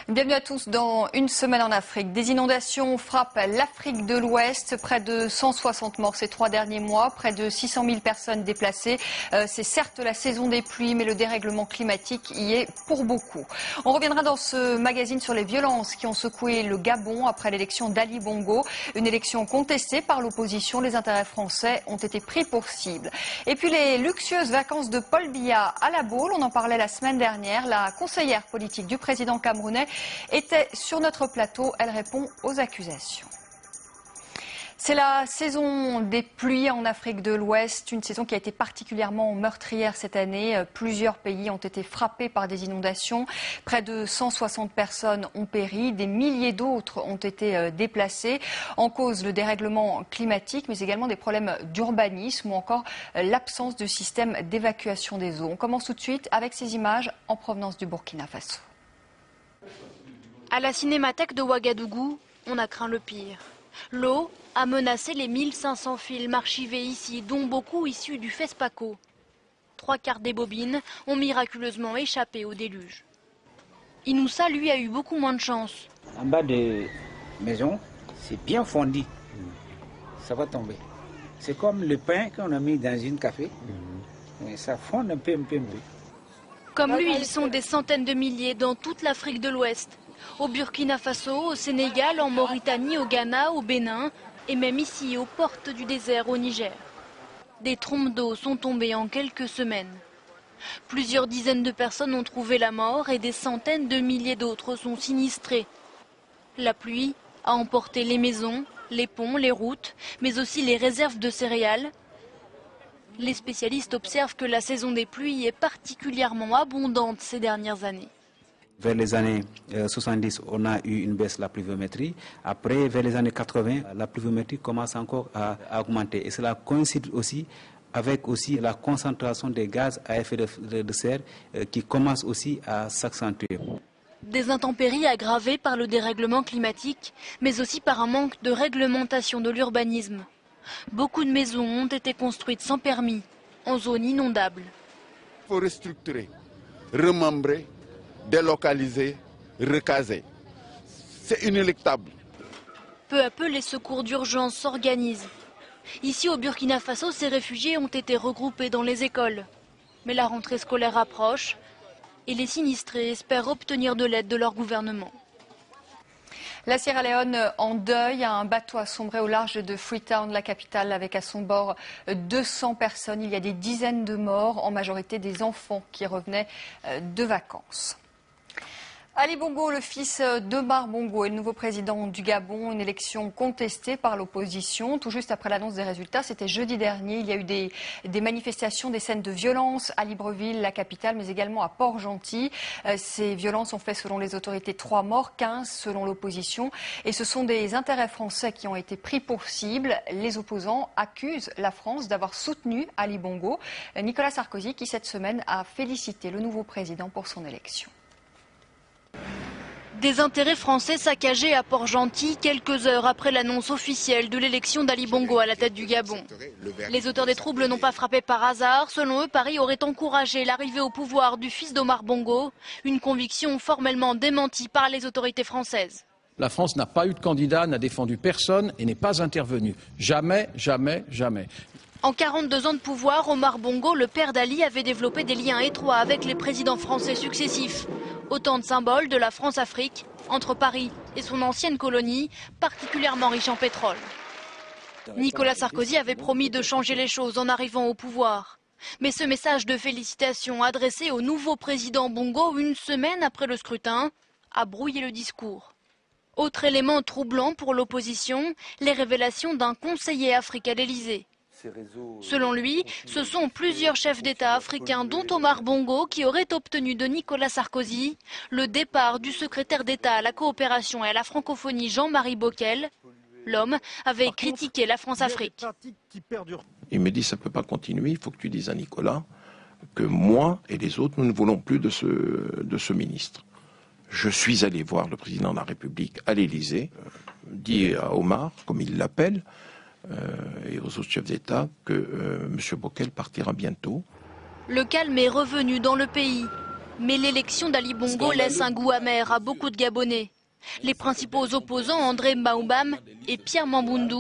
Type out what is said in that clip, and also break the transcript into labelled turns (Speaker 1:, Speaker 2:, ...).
Speaker 1: Bienvenue à tous dans Une semaine en Afrique. Des inondations frappent l'Afrique de l'Ouest. Près de 160 morts ces 3 derniers mois. Près de 600 000 personnes déplacées. C'est certes la saison des pluies, mais le dérèglement climatique y est pour beaucoup. On reviendra dans ce magazine sur les violences qui ont secoué le Gabon après l'élection d'Ali Bongo. Une élection contestée par l'opposition. Les intérêts français ont été pris pour cible. Et puis les luxueuses vacances de Paul Biya à La Baule. On en parlait la semaine dernière. La conseillère politique du président camerounais était sur notre plateau. Elle répond aux accusations. C'est la saison des pluies en Afrique de l'Ouest, une saison qui a été particulièrement meurtrière cette année. Plusieurs pays ont été frappés par des inondations. Près de 160 personnes ont péri, des milliers d'autres ont été déplacées. En cause, le dérèglement climatique, mais également des problèmes d'urbanisme ou encore l'absence de système d'évacuation des eaux. On commence tout de suite avec ces images en provenance du Burkina Faso.
Speaker 2: À la cinémathèque de Ouagadougou, on a craint le pire. L'eau a menacé les 1500 films archivés ici, dont beaucoup issus du FESPACO. 3/4 des bobines ont miraculeusement échappé au déluge. Inoussa, lui, a eu beaucoup moins de chance.
Speaker 3: En bas de maison, c'est bien fondu. Ça va tomber. C'est comme le pain qu'on a mis dans une café. Ça fond un peu.
Speaker 2: Comme lui, ils sont des centaines de milliers dans toute l'Afrique de l'Ouest. Au Burkina Faso, au Sénégal, en Mauritanie, au Ghana, au Bénin et même ici, aux portes du désert au Niger. Des trompes d'eau sont tombées en quelques semaines. Plusieurs dizaines de personnes ont trouvé la mort et des centaines de milliers d'autres sont sinistrées. La pluie a emporté les maisons, les ponts, les routes, mais aussi les réserves de céréales. Les spécialistes observent que la saison des pluies est particulièrement abondante ces dernières années.
Speaker 4: Vers les années 70, on a eu une baisse de la pluviométrie. Après, vers les années 80, la pluviométrie commence encore à augmenter. Et cela coïncide aussi avec aussi la concentration des gaz à effet de serre qui commence aussi à s'accentuer.
Speaker 2: Des intempéries aggravées par le dérèglement climatique, mais aussi par un manque de réglementation de l'urbanisme. Beaucoup de maisons ont été construites sans permis, en zone inondable.
Speaker 5: Il faut restructurer, remembrer, délocaliser, recaser. C'est inéluctable.
Speaker 2: Peu à peu, les secours d'urgence s'organisent. Ici, au Burkina Faso, ces réfugiés ont été regroupés dans les écoles. Mais la rentrée scolaire approche et les sinistrés espèrent obtenir de l'aide de leur gouvernement.
Speaker 1: La Sierra Leone en deuil. Un bateau a sombré au large de Freetown, la capitale, avec à son bord 200 personnes. Il y a des dizaines de morts, en majorité des enfants qui revenaient de vacances. Ali Bongo, le fils d'Omar Bongo, est le nouveau président du Gabon. Une élection contestée par l'opposition. Tout juste après l'annonce des résultats, c'était jeudi dernier. Il y a eu des manifestations, des scènes de violence à Libreville, la capitale, mais également à Port-Gentil. Ces violences ont fait, selon les autorités, 3 morts, 15 selon l'opposition. Et ce sont des intérêts français qui ont été pris pour cible. Les opposants accusent la France d'avoir soutenu Ali Bongo. Nicolas Sarkozy, qui cette semaine a félicité le nouveau président pour son élection.
Speaker 2: Des intérêts français saccagés à Port-Gentil quelques heures après l'annonce officielle de l'élection d'Ali Bongo à la tête du Gabon. Les auteurs des troubles n'ont pas frappé par hasard. Selon eux, Paris aurait encouragé l'arrivée au pouvoir du fils d'Omar Bongo, une conviction formellement démentie par les autorités françaises.
Speaker 6: La France n'a pas eu de candidat, n'a défendu personne et n'est pas intervenue. Jamais, jamais, jamais.
Speaker 2: En 42 ans de pouvoir, Omar Bongo, le père d'Ali, avait développé des liens étroits avec les présidents français successifs. Autant de symboles de la France-Afrique, entre Paris et son ancienne colonie, particulièrement riche en pétrole. Nicolas Sarkozy avait promis de changer les choses en arrivant au pouvoir. Mais ce message de félicitations adressé au nouveau président Bongo une semaine après le scrutin a brouillé le discours. Autre élément troublant pour l'opposition, les révélations d'un conseiller africain à l'Élysée. Selon lui, ce sont plusieurs chefs d'État africains, dont Omar Bongo, qui auraient obtenu de Nicolas Sarkozy le départ du secrétaire d'État à la coopération et à la francophonie Jean-Marie Bockel. L'homme avait critiqué la France-Afrique.
Speaker 7: Il me dit ça ne peut pas continuer, il faut que tu dises à Nicolas que moi et les autres, nous ne voulons plus de ce ministre. Je suis allé voir le président de la République à l'Élysée, dit à Omar, comme il l'appelle, et aux autres chefs d'État que M. Bockel partira bientôt.
Speaker 2: Le calme est revenu dans le pays. Mais l'élection d'Ali Bongo laisse un goût amer à beaucoup de Gabonais. Les principaux opposants, André Mbaoubam et Pierre Mamboundou,